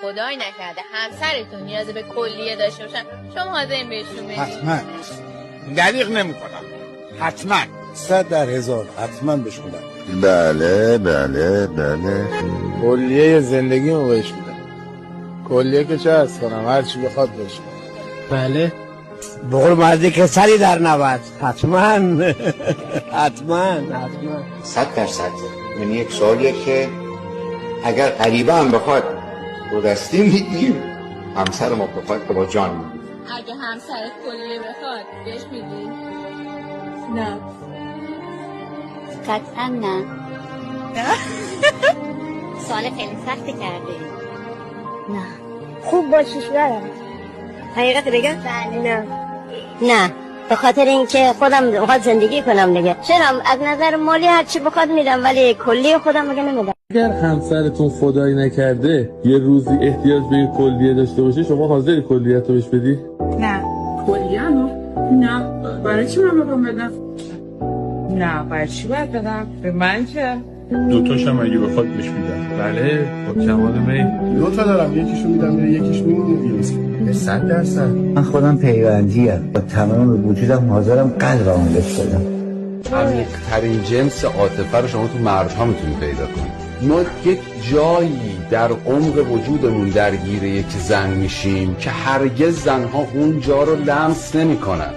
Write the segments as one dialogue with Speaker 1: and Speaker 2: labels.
Speaker 1: خدای نکرده همسرتون نیاز به کلیه داشته باشن شما حاضرین بهشون بدید؟
Speaker 2: حتما
Speaker 3: دریغ نمیکنم حتما
Speaker 2: 100 در 1000 حتما بهشون بدم.
Speaker 4: بله بله بله
Speaker 2: کلیه زندگیمو بهش میدم. کلیه که چه هست کنم هر چی بخواد بهش
Speaker 5: بله
Speaker 6: بقول مردی که سری در نود حتما حتما
Speaker 4: 100%. یعنی یک سوالیه که اگر غریبه هم بخواد رو دستی میدیم، همسر ما بخواد که با جان میدیم.
Speaker 1: اگه همسرت کلیه بخواد بهش میدی؟ نه
Speaker 7: قطعا نه. سوال خیلی سختی کردی. نه.
Speaker 8: خوب باشیش ندارم. حقیقت بگم؟
Speaker 7: بله.
Speaker 8: نه به خاطر اینکه خودم میخواد زندگی کنم دیگه. چرا از نظر مالی هر چی بخواد میدم ولی کلی خودم میگه نمیدم.
Speaker 5: اگر همسرتون خدایی نکرده یه روزی احتیاج به یه کلیه داشته باشه شما حاضری کلیت رو بهش بدی؟
Speaker 9: نه. کلیه نه. برای چی من بخوام بدم؟ نه برای چی باید بدم؟ به من چه؟
Speaker 5: دوتاشم اگه بخواد بهش میدم. بله با کمال میل.
Speaker 2: 2 تا دارم یکیشو میدم به یکیش میدم.
Speaker 6: 100%. من خودم پیوندیم با تمام وجودم حاضرم قلبمو بهش بدم.
Speaker 10: عمیق‌ترین جنس عاطفه رو شما تو مردها میتونید پیدا کنید. ما یک جایی در عمق وجودمون درگیر یک زن میشیم که هرگز زنها اون جا رو لمس نمیکنن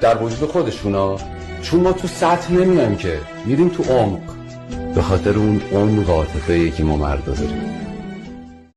Speaker 10: در وجود خودشونا، چون ما تو سطح نمیایم که میریم تو عمق، به خاطر اون عمق عاطفه‌ای که ما مردا داریم.